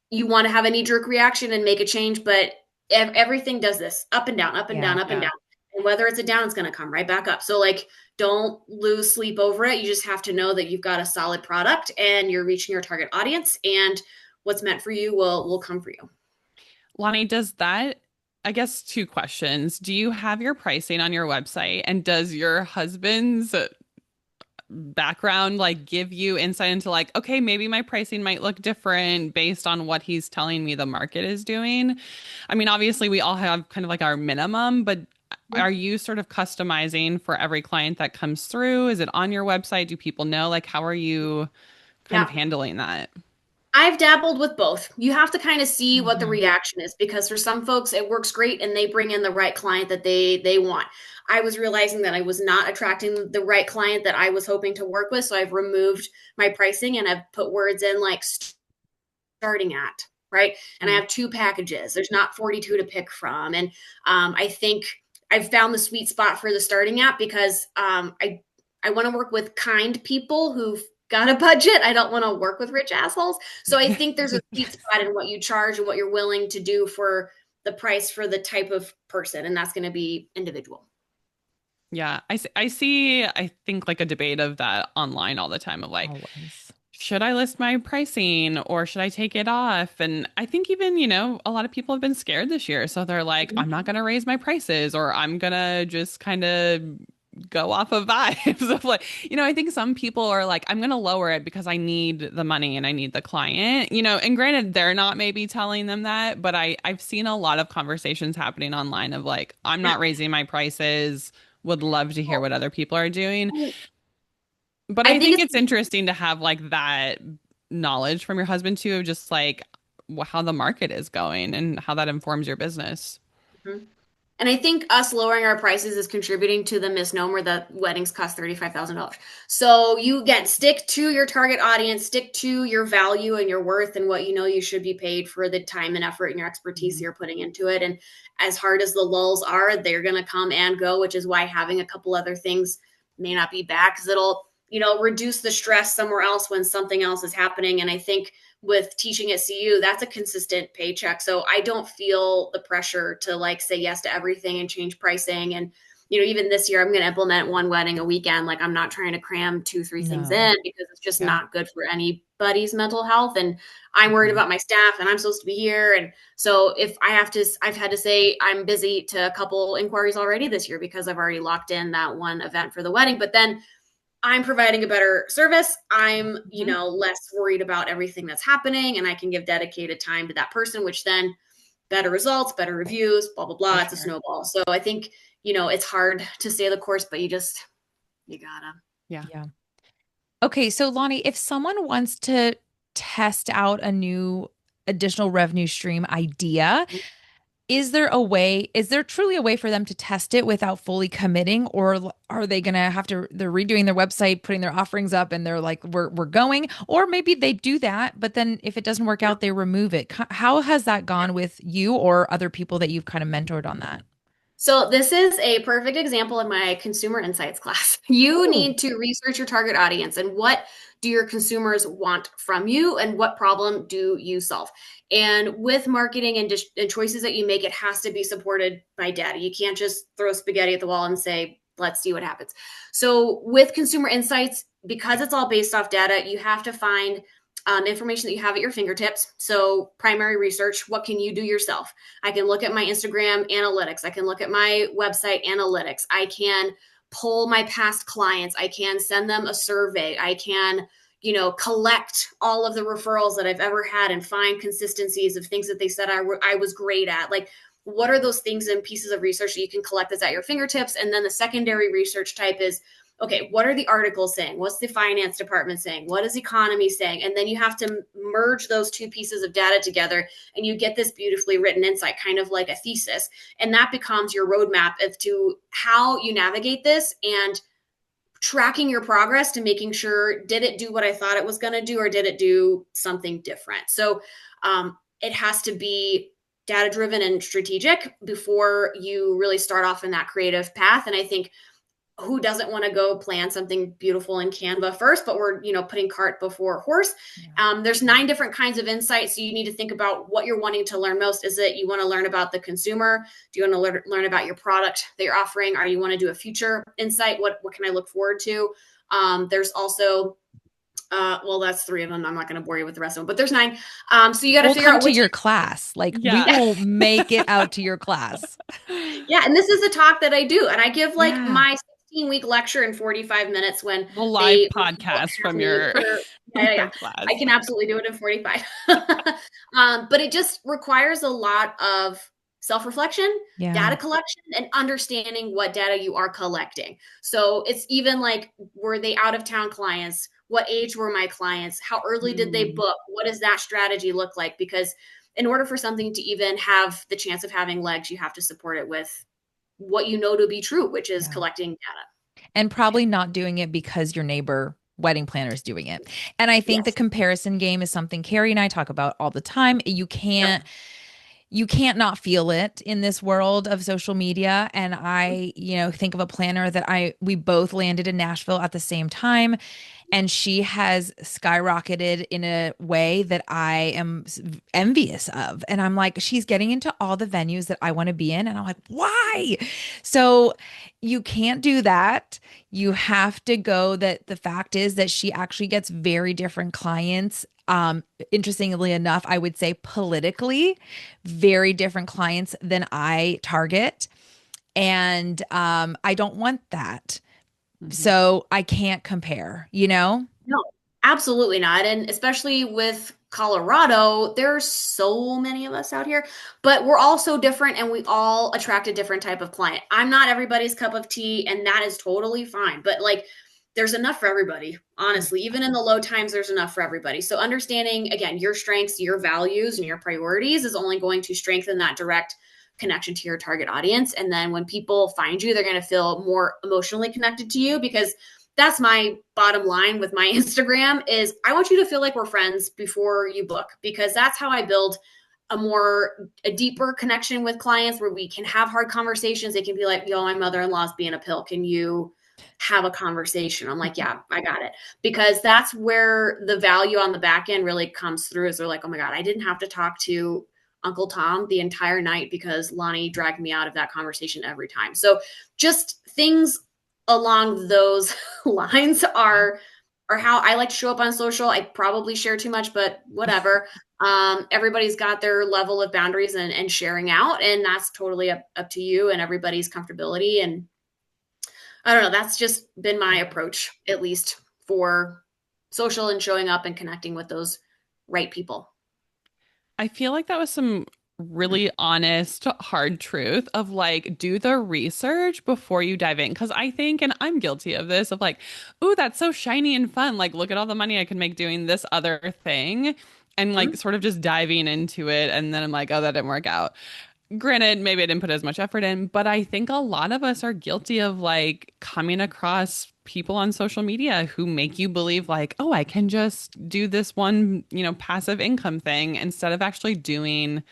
you want to have a knee jerk reaction and make a change, but everything does this up and down, up and Yeah. down, up and Yeah. down. And whether it's a down, it's going to come right back up. So like, don't lose sleep over it. You just have to know that you've got a solid product and you're reaching your target audience, and what's meant for you will come for you. Lonnie, does that, I guess, two questions. Do you have your pricing on your website? And does your husband's background like give you insight into like, okay, maybe my pricing might look different based on what he's telling me the market is doing? I mean, obviously we all have kind of like our minimum, but are you sort of customizing for every client that comes through? Is it on your website? Do people know? Like, how are you kind of Yeah. handling that? I've dabbled with both. You have to kind of see what the Mhm. reaction is, because for some folks it works great and they bring in the right client that they want. I was realizing that I was not attracting the right client that I was hoping to work with, so I've removed my pricing and I've put words in like starting at, right? And I Mm. have two packages. There's not 42 to pick from, and I think I've found the sweet spot for the starting at, because I want to work with kind people who've got a budget. I don't want to work with rich assholes. So I think there's a sweet spot in what you charge and what you're willing to do for the price for the type of person. And that's going to be individual. Yeah, I think like a debate of that online all the time of like, Always. should I list my pricing or should I take it off? And I think even, a lot of people have been scared this year. So they're like, I'm not going to raise my prices, or I'm going to just kind of go off of vibes of like, I think some people are like, I'm going to lower it because I need the money and I need the client, and granted, they're not maybe telling them that, but I've seen a lot of conversations happening online of like, I'm Yeah. not raising my prices, would love to hear what other people are doing. But I I think think it's it's interesting to have like that knowledge from your husband too, of just like how the market is going and how that informs your business. Mhm. And I think us lowering our prices is contributing to the misnomer that weddings cost $35,000. So you, again, stick to your target audience, stick to your value and your worth and what you know you should be paid for the time and effort and your expertise you're putting into it. And as hard as the lulls are, they're going to come and go, which is why having a couple other things may not be bad, because it'll, reduce the stress somewhere else when something else is happening. And I think with teaching at CU, that's a consistent paycheck. So I don't feel the pressure to like say yes to everything and change pricing. And, even this year, I'm going to implement one wedding a weekend. Like, I'm not trying to cram 2-3 things in, because it's just not good for anybody's mental health. And I'm worried about my staff, and I'm supposed to be here. And so if I've had to say I'm busy to a couple inquiries already this year because I've already locked in that one event for the wedding. But then I'm providing a better service. I'm, less worried about everything that's happening, and I can give dedicated time to that person, which then better results, better reviews, blah, blah, blah. It's a snowball. So I think, it's hard to stay the course, but you gotta. Yeah. Okay. So Loni, if someone wants to test out a new additional revenue stream idea, is there truly a way for them to test it without fully committing, or are they going to they're redoing their website, putting their offerings up, and they're like, we're going, or maybe they do that, but then if it doesn't work out, they remove it. How has that gone with you or other people that you've kind of mentored on that? So this is a perfect example in my consumer insights class. You need to research your target audience and what do your consumers want from you and what problem do you solve? And with marketing and choices that you make, it has to be supported by data. You can't just throw spaghetti at the wall and say, let's see what happens. So with consumer insights, because it's all based off data, you have to find information that you have at your fingertips. So primary research, what can you do yourself? I can look at my Instagram analytics. I can look at my website analytics. I can poll my past clients. I can send them a survey. I can, collect all of the referrals that I've ever had and find consistencies of things that they said I was great at. Like, what are those things and pieces of research that you can collect that's at your fingertips? And then the secondary research type is, okay, what are the articles saying? What's the finance department saying? What is the economy saying? And then you have to merge those two pieces of data together, and you get this beautifully written insight, kind of like a thesis. And that becomes your roadmap as to how you navigate this and tracking your progress to making sure, did it do what I thought it was going to do, or did it do something different? So it has to be data-driven and strategic before you really start off in that creative path. And I think, who doesn't want to go plan something beautiful in Canva first, but we're, putting cart before horse. There's 9 different kinds of insights. So you need to think about what you're wanting to learn most. Is it you want to learn about the consumer? Do you want to learn about your product that you're offering? Or you want to do a future insight? What can I look forward to? There's also, that's 3 of them. I'm not going to bore you with the rest of them, but there's 9. So you got to figure out to your class. Like, we will make it out to your class. Yeah. And this is a talk that I do. And I give my 16-week lecture in 45 minutes when the live podcast from your class. I can absolutely do it in 45. But it just requires a lot of self-reflection, data collection, and understanding what data you are collecting. So it's even like, were they out of town clients? What age were my clients? How early did they book? What does that strategy look like? Because in order for something to even have the chance of having legs, you have to support it with what you know to be true, which is collecting data. And probably not doing it because your neighbor wedding planner is doing it. And I think the comparison game is something Kari and I talk about all the time. You can't not feel it in this world of social media. And I, think of a planner that we both landed in Nashville at the same time. And she has skyrocketed in a way that I am envious of. And I'm like, she's getting into all the venues that I want to be in. And I'm like, why? So you can't do that. You have to go that the fact is that she actually gets very different clients. Interestingly enough, I would say politically, very different clients than I target. And I don't want that. So I can't compare, No, absolutely not. And especially with Colorado, there's so many of us out here, but we're all so different and we all attract a different type of client. I'm not everybody's cup of tea, and that is totally fine. But there's enough for everybody. Honestly, even in the low times, there's enough for everybody. So understanding, again, your strengths, your values, and your priorities is only going to strengthen that direct connection to your target audience. And then when people find you, they're going to feel more emotionally connected to you, because that's my bottom line with my Instagram is I want you to feel like we're friends before you book, because that's how I build a deeper connection with clients, where we can have hard conversations. They can be like, yo, my mother-in-law's being a pill. Can you have a conversation? I'm like, yeah, I got it. Because that's where the value on the back end really comes through, is they're like, oh my God, I didn't have to talk to Uncle Tom the entire night because Loni dragged me out of that conversation every time. So just things along those lines are how I like to show up on social. I probably share too much, but whatever. Everybody's got their level of boundaries and sharing out, and that's totally up to you and everybody's comfortability. And I don't know, that's just been my approach, at least for social and showing up and connecting with those right people. I feel like that was some really honest, hard truth of like, do the research before you dive in. Cause I think, and I'm guilty of this, of like, ooh, that's so shiny and fun. Like, look at all the money I can make doing this other thing. And like, sort of just diving into it. And then I'm like, oh, that didn't work out. Granted, maybe I didn't put as much effort in, but I think a lot of us are guilty of like coming across people on social media who make you believe like, oh, I can just do this one, passive income thing instead of actually doing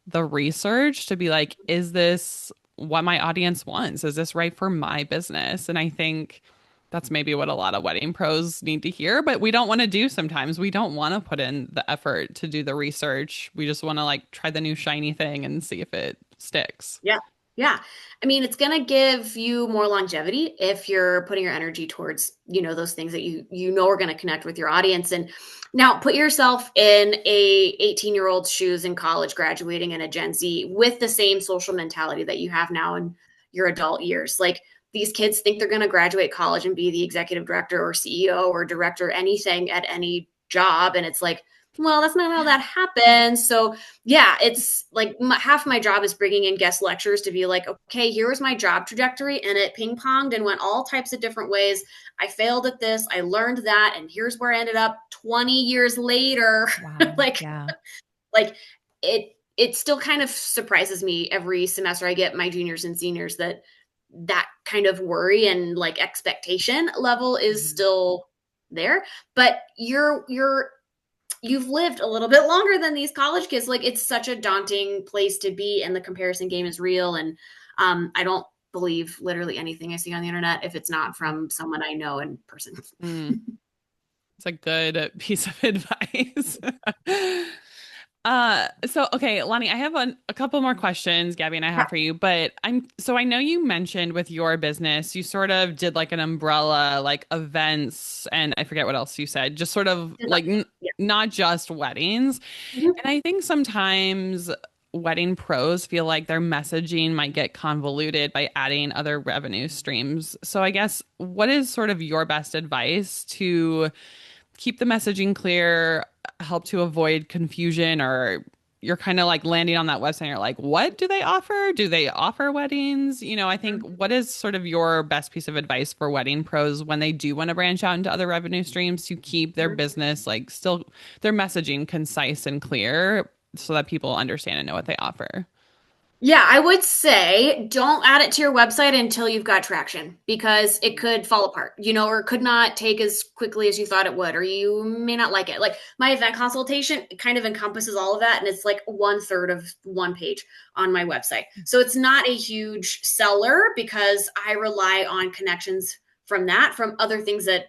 the research to be like, is this what my audience wants? Is this right for my business? And I think that's maybe what a lot of wedding pros need to hear, but we don't want to do sometimes. We don't want to put in the effort to do the research. We just want to like try the new shiny thing and see if it sticks. Yeah. Yeah. I mean, it's going to give you more longevity if you're putting your energy towards, those things that you know are going to connect with your audience. And now put yourself in a 18-year-old's shoes in college, graduating in a Gen Z with the same social mentality that you have now in your adult years. Like, these kids think they're going to graduate college and be the executive director or CEO or director, anything at any job. And it's like, well, that's not how that happens. So yeah, it's like half my job is bringing in guest lecturers to be like, okay, here was my job trajectory, and it ping ponged and went all types of different ways. I failed at this. I learned that. And here's where I ended up 20 years later. Wow. like, Yeah. like it still kind of surprises me every semester I get my juniors and seniors that kind of worry and like expectation level is still there. But you've lived a little bit longer than these college kids. Like, it's such a daunting place to be, and the comparison game is real. And I don't believe literally anything I see on the internet if it's not from someone I know in person. It's a good piece of advice. So okay, Loni, I have a couple more questions Gabby and I have for you, but I know you mentioned with your business, you sort of did like an umbrella, like events, and I forget what else you said, just sort of like not just weddings. Mhm. And I think sometimes wedding pros feel like their messaging might get convoluted by adding other revenue streams. So I guess what is sort of your best advice to keep the messaging clear, help to avoid confusion, or you're kind of like landing on that website and you're like, what do they offer? Do they offer weddings? I think what is sort of your best piece of advice for wedding pros when they do want to branch out into other revenue streams to keep their business like still their messaging concise and clear so that people understand and know what they offer? Yeah, I would say don't add it to your website until you've got traction, because it could fall apart, or it could not take as quickly as you thought it would, or you may not like it. Like, my event consultation kind of encompasses all of that, and it's like 1/3 of one page on my website. So it's not a huge seller, because I rely on connections from other things that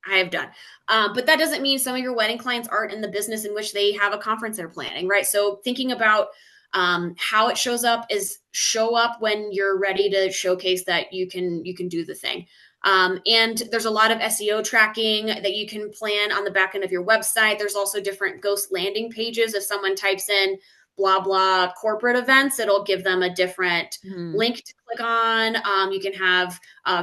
I have done. But that doesn't mean some of your wedding clients aren't in the business in which they have a conference they're planning, right? So thinking about how it shows up is show up when you're ready to showcase that you can do the thing. And there's a lot of SEO tracking that you can plan on the back end of your website. There's also different ghost landing pages. If someone types in blah, blah corporate events, it'll give them a different link to click on. You can have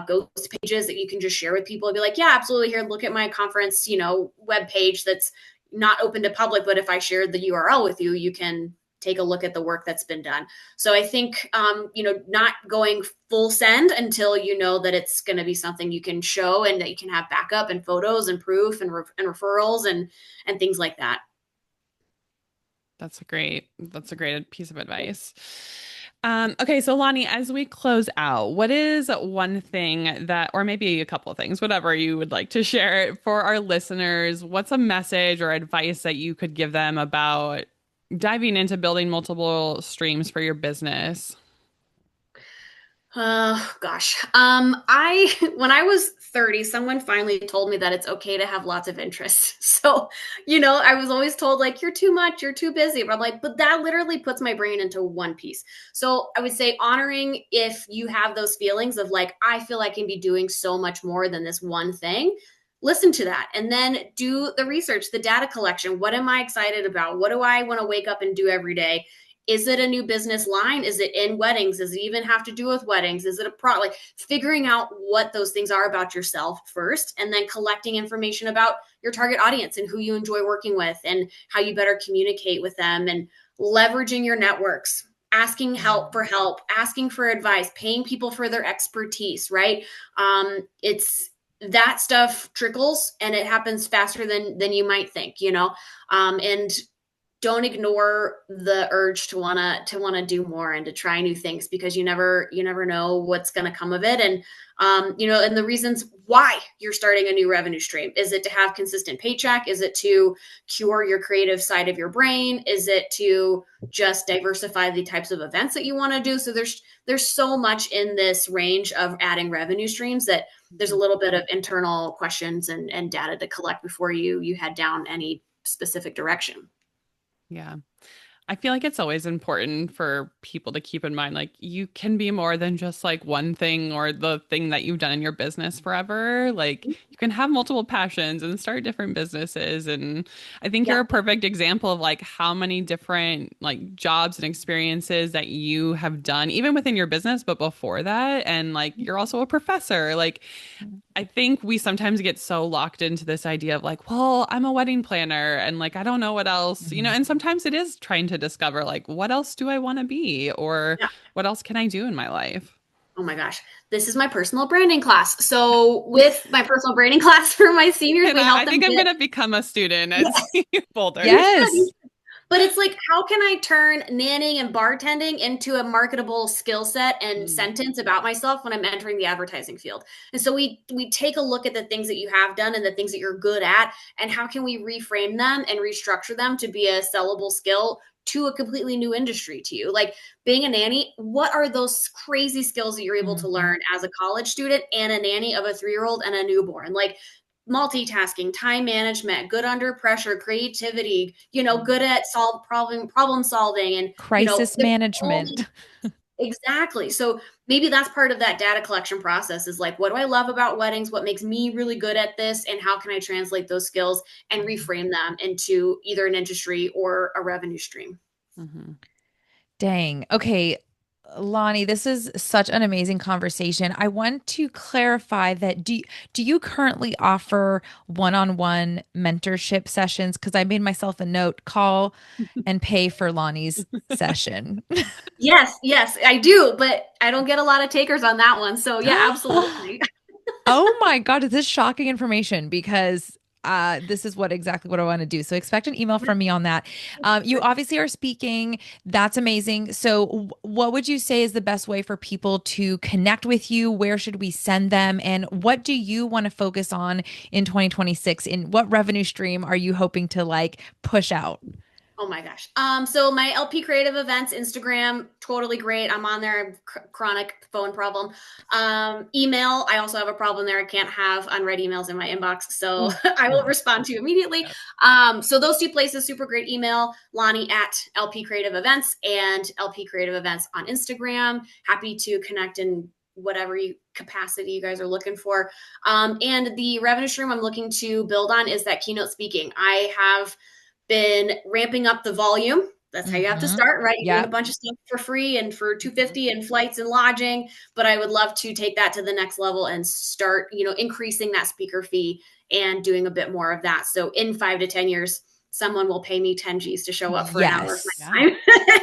ghost pages that you can just share with people and be like, yeah, absolutely. Here, look at my conference, web page that's not open to public. But if I shared the URL with you, you can take a look at the work that's been done. So I think, not going full send until you know that it's going to be something you can show and that you can have backup and photos and proof and referrals and things like that. That's a great piece of advice. Okay, so Loni, as we close out, what is one thing that, or maybe a couple of things, whatever you would like to share for our listeners? What's a message or advice that you could give them about diving into building multiple streams for your business? Gosh. I when I was 30, someone finally told me that it's okay to have lots of interests. So, I was always told like you're too much, you're too busy. But I'm like, but that literally puts my brain into one piece. So I would say honoring if you have those feelings of like, I feel I can be doing so much more than this one thing. Listen to that and then do the research, the data collection. What am I excited about? What do I want to wake up and do every day? Is it a new business line? Is it in weddings? Does it even have to do with weddings? Is it a product? Like figuring out what those things are about yourself first, and then collecting information about your target audience and who you enjoy working with and how you better communicate with them, and leveraging your networks, asking help, asking for advice, paying people for their expertise, right? It's that stuff trickles and it happens faster than you might think, and don't ignore the urge to wanna do more and to try new things, because you never know what's going to come of it. And and the reasons why you're starting a new revenue stream. Is it to have consistent paycheck? Is it to cure your creative side of your brain? Is it to just diversify the types of events that you want to do? So there's so much in this range of adding revenue streams that there's a little bit of internal questions and data to collect before you head down any specific direction. Yeah. I feel like it's always important for people to keep in mind, like you can be more than just like one thing or the thing that you've done in your business forever. Like you can have multiple passions and start different businesses. And I think you're Yeah. a perfect example of like how many different like jobs and experiences that you have done, even within your business, but before that. And like you're also a professor. Like I think we sometimes get so locked into this idea of like, well, I'm a wedding planner and like I don't know what else, and sometimes it is trying to discover like what else do I want to be or Yeah. what else can I do in my life? Oh my gosh. This is my personal branding class. So with my personal branding class for my seniors, And we help I them think I'm get. going to become a student at Yes, Senior Boulder. you should. Yes. But it's like, how can I turn nannying and bartending into a marketable skill set and Mm, sentence about myself when I'm entering the advertising field? And so we take a look at the things that you have done and the things that you're good at, and how can we reframe them and restructure them to be a sellable skill to a completely new industry to you. Like being a nanny, what are those crazy skills that you're able to Mhm. learn as a college student and a nanny of a 3-year-old and a newborn? Like multitasking, time management, good under pressure, creativity, good at problem solving, and Crisis all these. management. Exactly. So maybe that's part of that data collection process, is like, what do I love about weddings? What makes me really good at this? And how can I translate those skills and reframe them into either an industry or a revenue stream? mhm. Dang. Okay. Lonnie, this is such an amazing conversation. I want to clarify that do you currently offer one-on-one mentorship sessions? Because I made myself a note, call and pay for Lonnie's session. Yes, I do, but I don't get a lot of takers on that one. So yeah, absolutely. Oh my God, this is shocking information because this is exactly what I want to do. So expect an email from me on that. You obviously are speaking. That's amazing. So what would you say is the best way for people to connect with you? Where should we send them? And what do you want to focus on in 2026? In what revenue stream are you hoping to like push out? Oh my gosh. So my LP Creative Events Instagram, totally great. I'm on there. I have chronic phone problem. Email, I also have a problem there. I can't have unread emails in my inbox, so Ooh, I will yeah. respond to you immediately. Yep. So those two places, super great. Email Lonnie at LP Creative Events and LP Creative Events on Instagram. Happy to connect in whatever capacity you guys are looking for. And the revenue stream I'm looking to build on is that keynote speaking. I have been ramping up the volume. That's how you have to Mm-hmm. start, right? You're doing a Yep. bunch of stuff for free and for 250 and flights and lodging, but I would love to take that to the next level and start, increasing that speaker fee and doing a bit more of that. So in 5 to 10 years, someone will pay me 10 G's to show up for an hour of Yes. my time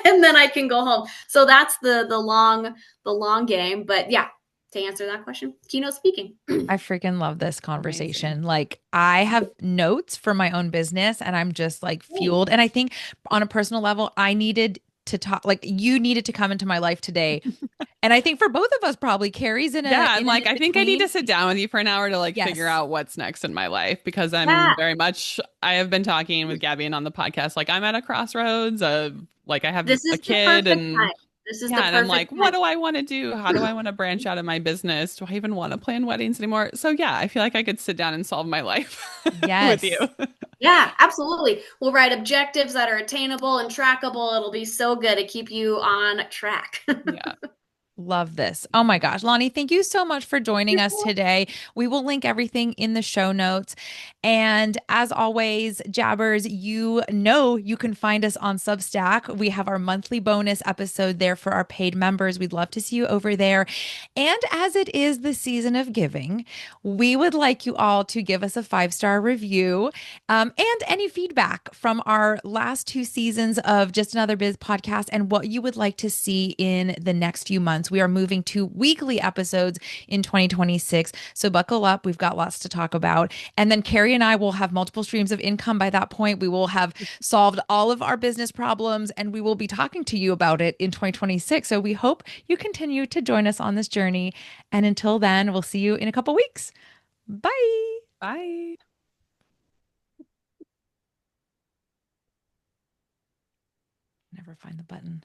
and then I can go home. So that's the long game, but yeah, to answer that question, keynote speaking. I freaking love this Amazing. conversation. Like, I have notes for my own business and I'm just like fueled. And I think on a personal level, I needed to talk. Like you needed to come into my life today. And I think for both of us, probably Carrie's in Yeah, a I'm in an like, in I think I need between. to sit down with you for an hour to like figure Yes. out what's next in my life because I'm Yeah. very much, I have been talking with Gabby and on the podcast, like I'm at a crossroads of like I have This a is the kid perfect and time. This is yeah, the and I'm perfect like, what time. do I want to do? How do I want to branch out of my business? Do I even want to plan weddings anymore? So yeah, I feel like I could sit down and solve my life with you. Yes. Yeah, absolutely. We'll write objectives that are attainable and trackable. It'll be so good to keep you on track. Yeah. Love this. Oh my gosh. Loni, thank you so much for joining us today. We will link everything in the show notes. And as always, Jabbers, you know you can find us on Substack. We have our monthly bonus episode there for our paid members. We'd love to see you over there. And as it is the season of giving, we would like you all to give us a 5-star review and any feedback from our last 2 seasons of Just Another Biz podcast and what you would like to see in the next few months. We are moving to weekly episodes in 2026. So buckle up. We've got lots to talk about. And then Kari and I will have multiple streams of income by that point. We will have solved all of our business problems and we will be talking to you about it in 2026. So we hope you continue to join us on this journey. And until then, we'll see you in a couple weeks. Bye. Bye. Never find the button.